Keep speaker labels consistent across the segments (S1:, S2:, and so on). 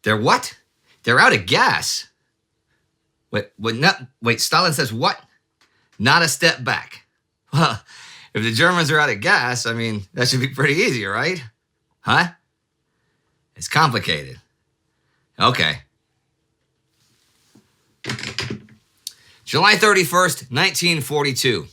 S1: They're what? They're out of gas. Wait, Stalin says what? Not a step back. Well, if the Germans are out of gas, that should be pretty easy, right? Huh? It's complicated. Okay. July 31st, 1942.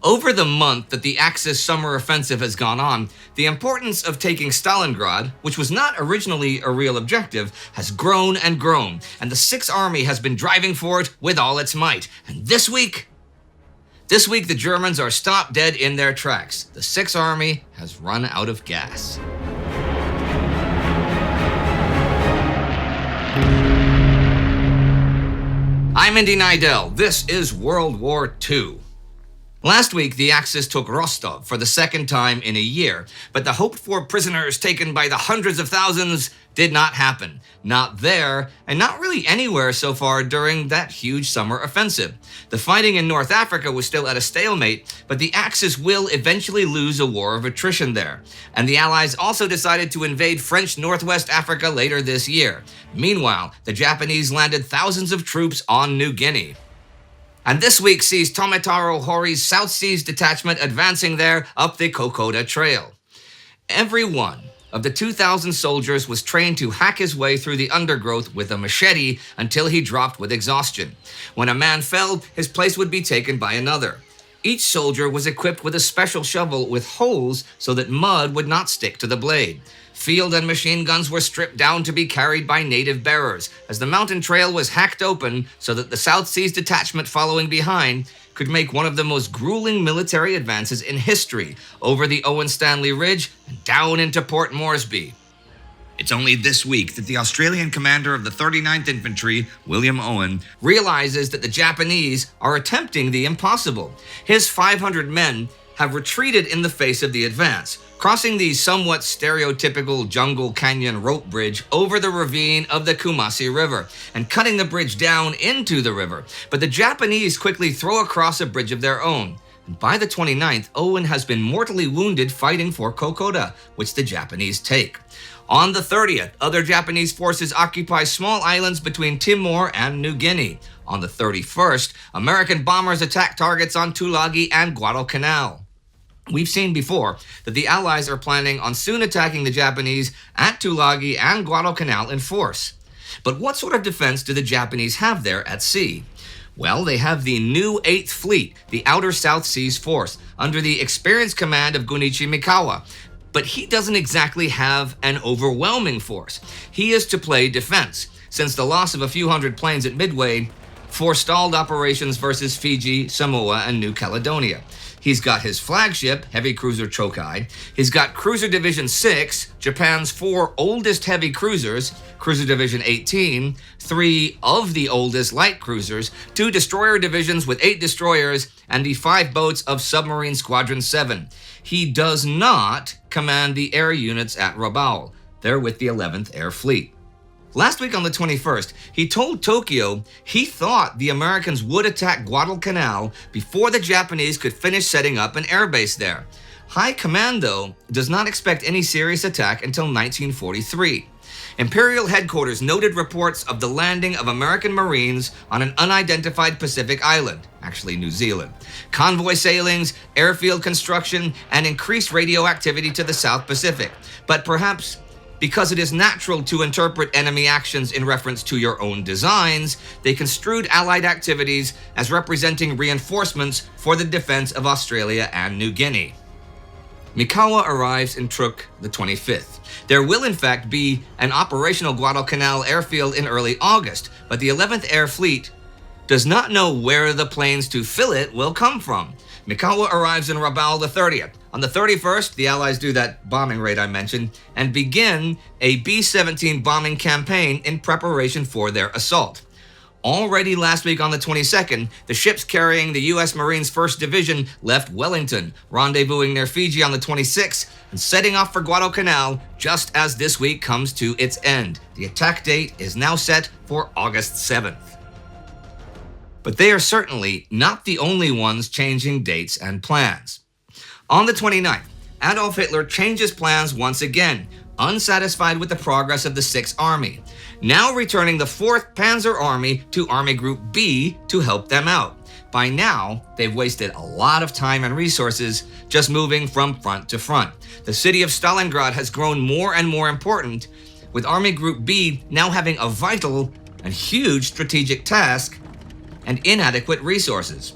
S1: Over the month that the Axis summer offensive has gone on, the importance of taking Stalingrad, which was not originally a real objective, has grown and grown, and the Sixth Army has been driving for it with all its might. And this week the Germans are stopped dead in their tracks. The Sixth Army has run out of gas. I'm Indy Neidell. This is World War II. Last week, the Axis took Rostov for the second time in a year, but the hoped-for prisoners taken by the hundreds of thousands did not happen. Not there, and not really anywhere so far during that huge summer offensive. The fighting in North Africa was still at a stalemate, but the Axis will eventually lose a war of attrition there. And the Allies also decided to invade French Northwest Africa later this year. Meanwhile, the Japanese landed thousands of troops on New Guinea. And this week sees Tomitaro Hori's South Seas Detachment advancing there up the Kokoda Trail. Every one of the 2,000 soldiers was trained to hack his way through the undergrowth with a machete until he dropped with exhaustion. When a man fell, his place would be taken by another. Each soldier was equipped with a special shovel with holes so that mud would not stick to the blade. Field and machine guns were stripped down to be carried by native bearers, as the mountain trail was hacked open so that the South Seas Detachment following behind could make one of the most grueling military advances in history over the Owen Stanley Ridge and down into Port Moresby. It's only this week that the Australian commander of the 39th Infantry, William Owen, realizes that the Japanese are attempting the impossible. His 500 men have retreated in the face of the advance, crossing the somewhat stereotypical jungle canyon rope bridge over the ravine of the Kumasi River and cutting the bridge down into the river. But the Japanese quickly throw across a bridge of their own. And by the 29th, Owen has been mortally wounded fighting for Kokoda, which the Japanese take. On the 30th, other Japanese forces occupy small islands between Timor and New Guinea. On the 31st, American bombers attack targets on Tulagi and Guadalcanal. We've seen before that the Allies are planning on soon attacking the Japanese at Tulagi and Guadalcanal in force. But what sort of defense do the Japanese have there at sea? Well, they have the new 8th Fleet, the Outer South Seas Force, under the experienced command of Gunichi Mikawa. But he doesn't exactly have an overwhelming force. He is to play defense, since the loss of a few hundred planes at Midway forestalled operations versus Fiji, Samoa, and New Caledonia. He's got his flagship, heavy cruiser Chokai. He's got Cruiser Division 6, Japan's 4 oldest heavy cruisers, Cruiser Division 18, 3 of the oldest light cruisers, 2 destroyer divisions with 8 destroyers, and the 5 boats of Submarine Squadron 7. He does not command the air units at Rabaul. They're with the 11th Air Fleet. Last week on the 21st, he told Tokyo he thought the Americans would attack Guadalcanal before the Japanese could finish setting up an airbase there. High Command, though, does not expect any serious attack until 1943. Imperial headquarters noted reports of the landing of American Marines on an unidentified Pacific island, actually New Zealand, convoy sailings, airfield construction, and increased radioactivity to the South Pacific. But perhaps because it is natural to interpret enemy actions in reference to your own designs, they construed Allied activities as representing reinforcements for the defense of Australia and New Guinea. Mikawa arrives in Truk the 25th. There will in fact be an operational Guadalcanal airfield in early August, but the 11th Air Fleet does not know where the planes to fill it will come from. Mikawa arrives in Rabaul the 30th. On the 31st, the Allies do that bombing raid I mentioned and begin a B-17 bombing campaign in preparation for their assault. Already last week on the 22nd, the ships carrying the U.S. Marines 1st Division left Wellington, rendezvousing near Fiji on the 26th and setting off for Guadalcanal just as this week comes to its end. The attack date is now set for August 7th. But they are certainly not the only ones changing dates and plans. On the 29th, Adolf Hitler changes plans once again, unsatisfied with the progress of the 6th Army, now returning the 4th Panzer Army to Army Group B to help them out. By now, they've wasted a lot of time and resources just moving from front to front. The city of Stalingrad has grown more and more important, with Army Group B now having a vital and huge strategic task and inadequate resources.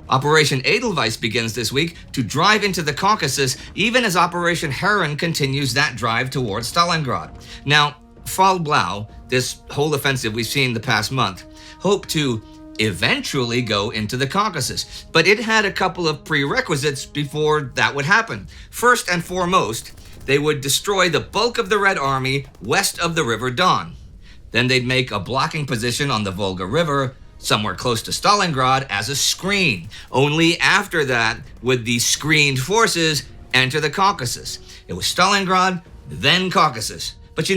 S1: Operation Edelweiss begins this week to drive into the Caucasus, even as Operation Heron continues that drive towards Stalingrad. Now, Fall Blau, this whole offensive we've seen the past month, hoped to eventually go into the Caucasus, but it had a couple of prerequisites before that would happen. First and foremost, they would destroy the bulk of the Red Army west of the River Don. Then they'd make a blocking position on the Volga River, somewhere close to Stalingrad, as a screen. Only after that would the screened forces enter the Caucasus. It was Stalingrad, then Caucasus. But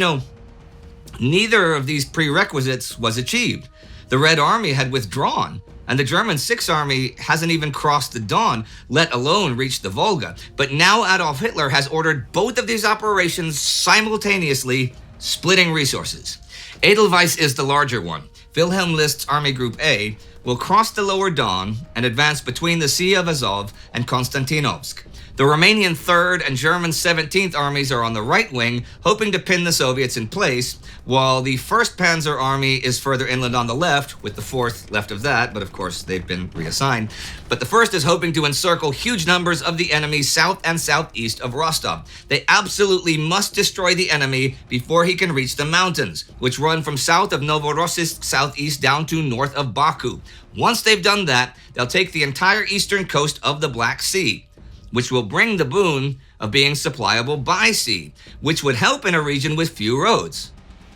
S1: neither of these prerequisites was achieved. The Red Army had withdrawn, and the German 6th Army hasn't even crossed the Don, let alone reach the Volga. But now Adolf Hitler has ordered both of these operations simultaneously, splitting resources. Edelweiss is the larger one. Wilhelm List's Army Group A will cross the lower Don and advance between the Sea of Azov and Konstantinovsk. The Romanian 3rd and German 17th Armies are on the right wing, hoping to pin the Soviets in place, while the 1st Panzer Army is further inland on the left, with the 4th left of that, but of course they've been reassigned. But the 1st is hoping to encircle huge numbers of the enemy south and southeast of Rostov. They absolutely must destroy the enemy before he can reach the mountains, which run from south of Novorossiysk southeast down to north of Baku. Once they've done that, they'll take the entire eastern coast of the Black Sea, which will bring the boon of being supplyable by sea, which would help in a region with few roads.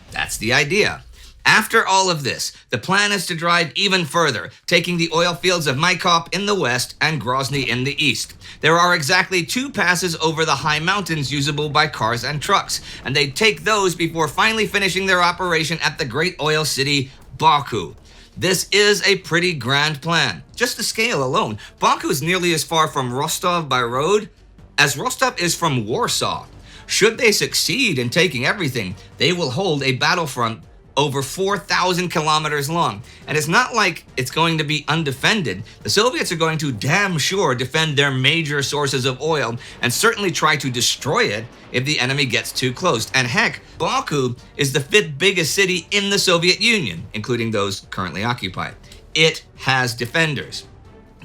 S1: That's the idea. After all of this, the plan is to drive even further, taking the oil fields of Maikop in the west and Grozny in the east. There are exactly 2 passes over the high mountains usable by cars and trucks, and they'd take those before finally finishing their operation at the great oil city, Baku. This is a pretty grand plan. Just the scale alone, Baku is nearly as far from Rostov by road as Rostov is from Warsaw. Should they succeed in taking everything, they will hold a battlefront over 4,000 kilometers long. And it's not like it's going to be undefended. The Soviets are going to damn sure defend their major sources of oil and certainly try to destroy it if the enemy gets too close. And heck, Baku is the 5th biggest city in the Soviet Union, including those currently occupied. It has defenders.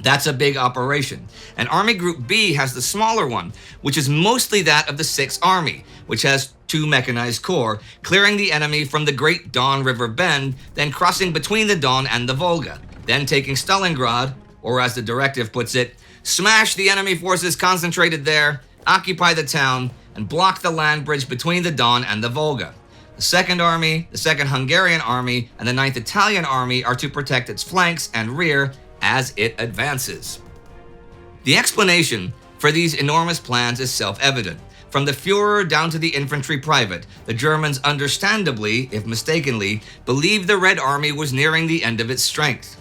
S1: That's a big operation. And Army Group B has the smaller one, which is mostly that of the 6th Army, which has 2 mechanized corps, clearing the enemy from the Great Don River bend, then crossing between the Don and the Volga, then taking Stalingrad, or as the directive puts it, smash the enemy forces concentrated there, occupy the town, and block the land bridge between the Don and the Volga. The 2nd Army, the 2nd Hungarian Army, and the 9th Italian Army are to protect its flanks and rear as it advances. The explanation for these enormous plans is self-evident. From the Führer down to the infantry private, the Germans understandably, if mistakenly, believed the Red Army was nearing the end of its strength.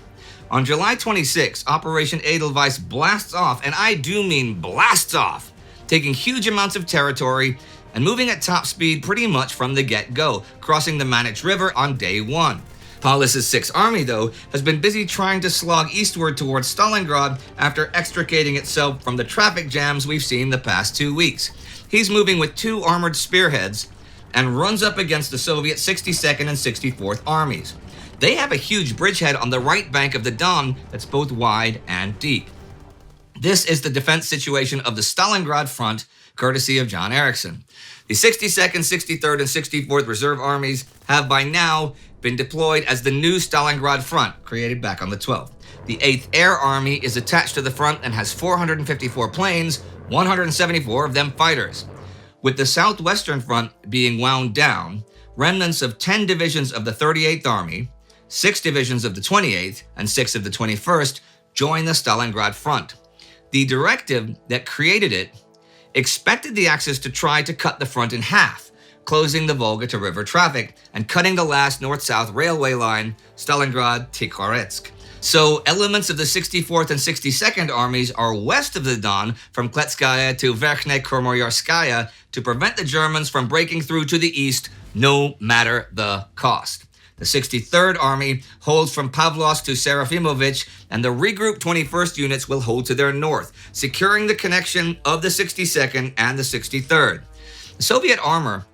S1: On July 26, Operation Edelweiss blasts off, and I do mean blasts off, taking huge amounts of territory and moving at top speed pretty much from the get-go, crossing the Manich River on day 1. Paulus's 6th Army, though, has been busy trying to slog eastward towards Stalingrad after extricating itself from the traffic jams we've seen the past 2 weeks. He's moving with 2 armored spearheads and runs up against the Soviet 62nd and 64th Armies. They have a huge bridgehead on the right bank of the Don that's both wide and deep. This is the defense situation of the Stalingrad front, courtesy of John Erickson. The 62nd, 63rd, and 64th Reserve Armies have by now been deployed as the new Stalingrad front, created back on the 12th. The 8th Air Army is attached to the front and has 454 planes, 174 of them fighters. With the southwestern front being wound down, remnants of 10 divisions of the 38th Army, 6 divisions of the 28th, and 6 of the 21st join the Stalingrad front. The directive that created it expected the Axis to try to cut the front in half, closing the Volga to river traffic and cutting the last north-south railway line, Stalingrad-Tikhoretsk. So elements of the 64th and 62nd armies are west of the Don from Kletskaya to Verkhne Kormoyorskaya to prevent the Germans from breaking through to the east, no matter the cost. The 63rd Army holds from Pavlovsk to Serafimovich, and the regrouped 21st units will hold to their north, securing the connection of the 62nd and the 63rd. The Soviet armor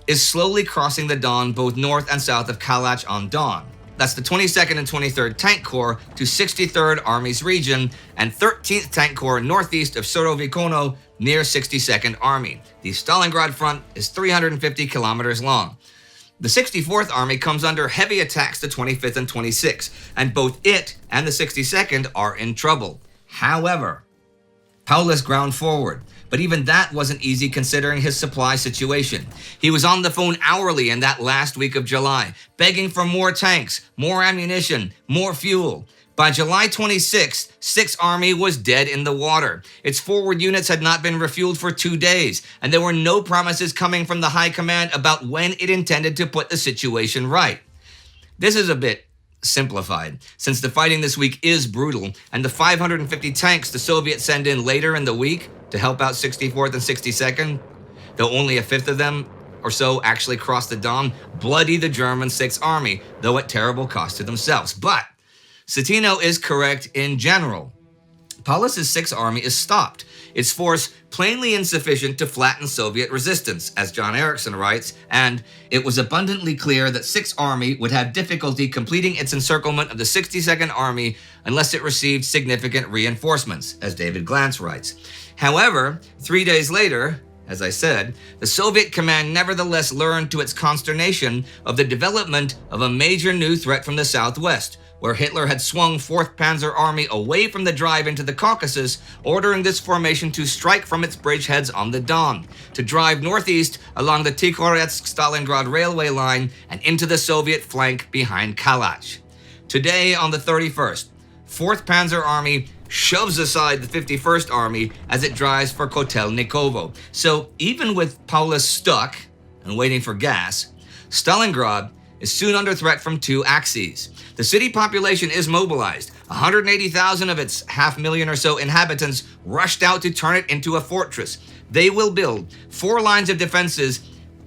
S1: is slowly crossing the Don both north and south of Kalach on Don. That's the 22nd and 23rd Tank Corps to 63rd Army's region and 13th Tank Corps northeast of Surovikono near 62nd Army. The Stalingrad front is 350 kilometers long. The 64th Army comes under heavy attacks the 25th and 26th, and both it and the 62nd are in trouble. However, Paulus ground forward, but even that wasn't easy considering his supply situation. He was on the phone hourly in that last week of July, begging for more tanks, more ammunition, more fuel. By July 26th, 6th Army was dead in the water. Its forward units had not been refueled for 2 days, and there were no promises coming from the high command about when it intended to put the situation right. This is a bit simplified, since the fighting this week is brutal, and the 550 tanks the Soviets send in later in the week to help out 64th and 62nd, though only a fifth of them or so actually crossed the Don, bloody the German 6th Army, though at terrible cost to themselves. But Citino is correct in general. Paulus's 6th Army is stopped, its force plainly insufficient to flatten Soviet resistance, as John Erickson writes, and it was abundantly clear that 6th Army would have difficulty completing its encirclement of the 62nd Army unless it received significant reinforcements, as David Glantz writes. However, 3 days later, as I said, the Soviet command nevertheless learned to its consternation of the development of a major new threat from the southwest, where Hitler had swung 4th Panzer Army away from the drive into the Caucasus, ordering this formation to strike from its bridgeheads on the Don, to drive northeast along the Tikhoretsk-Stalingrad railway line and into the Soviet flank behind Kalach. Today, on the 31st, 4th Panzer Army shoves aside the 51st Army as it drives for Kotelnikovo. So even with Paulus stuck and waiting for gas, Stalingrad is soon under threat from 2 axes. The city population is mobilized. 180,000 of its 500,000 or so inhabitants rushed out to turn it into a fortress. They will build 4 lines of defenses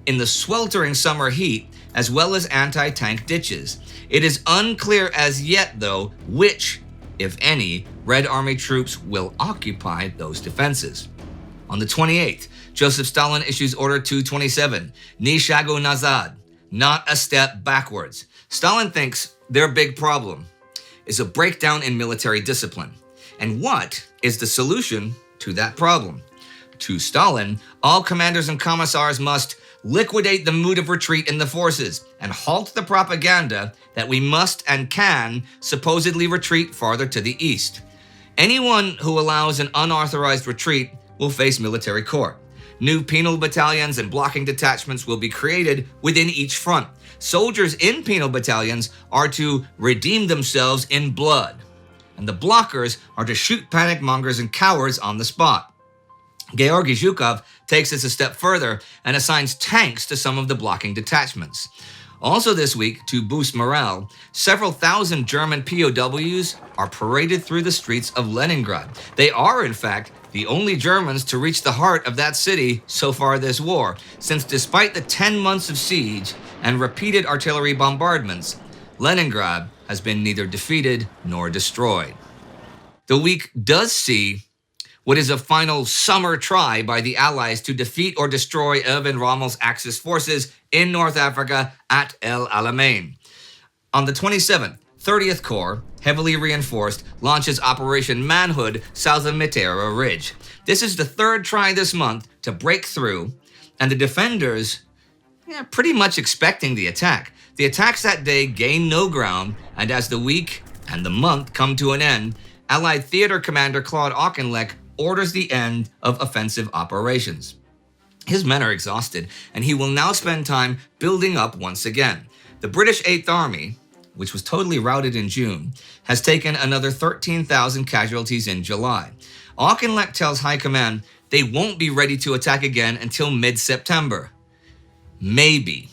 S1: in the sweltering summer heat, as well as anti-tank ditches. It is unclear as yet, though, which, if any, Red Army troops will occupy those defenses. On the 28th, Joseph Stalin issues Order 227, Ni shagu nazad, not a step backwards. Stalin thinks their big problem is a breakdown in military discipline. And what is the solution to that problem? To Stalin, all commanders and commissars must liquidate the mood of retreat in the forces and halt the propaganda that we must and can supposedly retreat farther to the east. Anyone who allows an unauthorized retreat will face military court. New penal battalions and blocking detachments will be created within each front. Soldiers in penal battalions are to redeem themselves in blood, and the blockers are to shoot panic mongers and cowards on the spot. Georgy Zhukov takes this a step further and assigns tanks to some of the blocking detachments. Also this week, to boost morale, several thousand German POWs are paraded through the streets of Leningrad. They are, in fact, the only Germans to reach the heart of that city so far this war, since despite the 10 months of siege and repeated artillery bombardments, Leningrad has been neither defeated nor destroyed. The week does see what is a final summer try by the Allies to defeat or destroy Erwin Rommel's Axis forces in North Africa at El Alamein. On the 27th, 30th Corps, heavily reinforced, launches Operation Manhood south of Mitera Ridge. This is the 3rd try this month to break through, and the defenders pretty much expecting the attack. The attacks that day gain no ground, and as the week and the month come to an end, Allied Theater Commander Claude Auchinleck orders the end of offensive operations. His men are exhausted, and he will now spend time building up once again. The British 8th Army, which was totally routed in June, has taken another 13,000 casualties in July. Auchinleck tells High Command they won't be ready to attack again until mid-September. Maybe.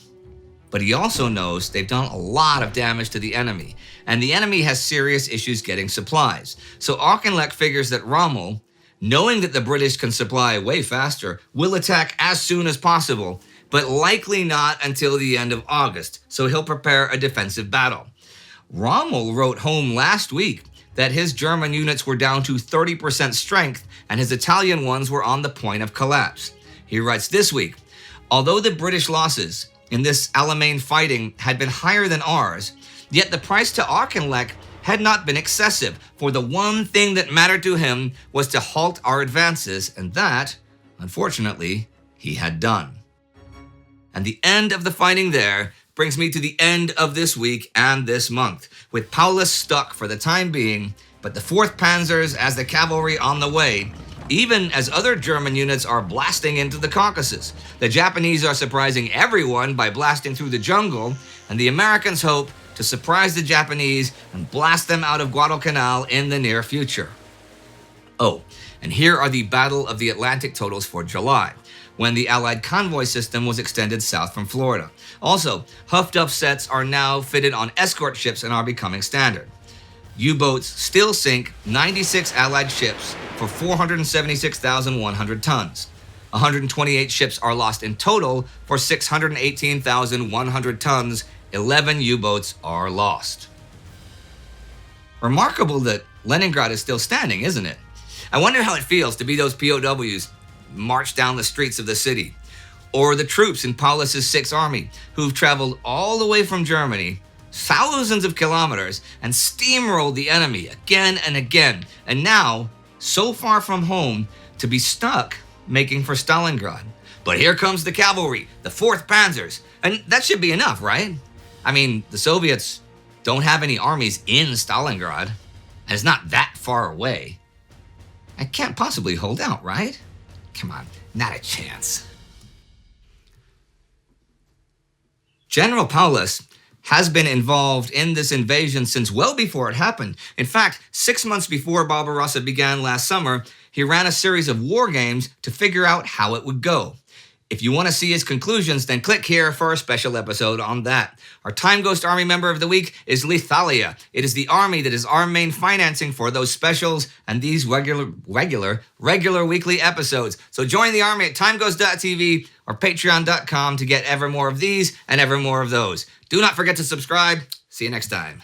S1: But he also knows they've done a lot of damage to the enemy, and the enemy has serious issues getting supplies. So Auchinleck figures that Rommel, knowing that the British can supply way faster, will attack as soon as possible, but likely not until the end of August, so he'll prepare a defensive battle. Rommel wrote home last week that his German units were down to 30% strength and his Italian ones were on the point of collapse. He writes this week, although the British losses in this Alamein fighting had been higher than ours, yet the price to Auchinleck had not been excessive, for the one thing that mattered to him was to halt our advances, and that, unfortunately, he had done. And the end of the fighting there brings me to the end of this week and this month, with Paulus stuck for the time being, but the 4th Panzers as the cavalry on the way, even as other German units are blasting into the Caucasus. The Japanese are surprising everyone by blasting through the jungle, and the Americans hope to surprise the Japanese and blast them out of Guadalcanal in the near future. Oh, and here are the Battle of the Atlantic totals for July, when the Allied convoy system was extended south from Florida. Also, Huffed-Up sets are now fitted on escort ships and are becoming standard. U-boats still sink 96 Allied ships for 476,100 tons. 128 ships are lost in total for 618,100 tons. 11 U-boats are lost. Remarkable that Leningrad is still standing, isn't it? I wonder how it feels to be those POWs march down the streets of the city, or the troops in Paulus's 6th Army who've traveled all the way from Germany, thousands of kilometers, and steamrolled the enemy again and again, and now so far from home to be stuck making for Stalingrad. But here comes the cavalry, the 4th Panzers, and that should be enough, right? I mean, the Soviets don't have any armies in Stalingrad, and it's not that far away. I can't possibly hold out, right? Come on, not a chance. General Paulus has been involved in this invasion since well before it happened. In fact, 6 months before Barbarossa began last summer, he ran a series of war games to figure out how it would go. If you want to see his conclusions, then click here for a special episode on that. Our Time Ghost Army member of the week is Lethalia. It is the army that is our main financing for those specials and these regular weekly episodes. So join the army at timeghost.tv or patreon.com to get ever more of these and ever more of those. Do not forget to subscribe. See you next time.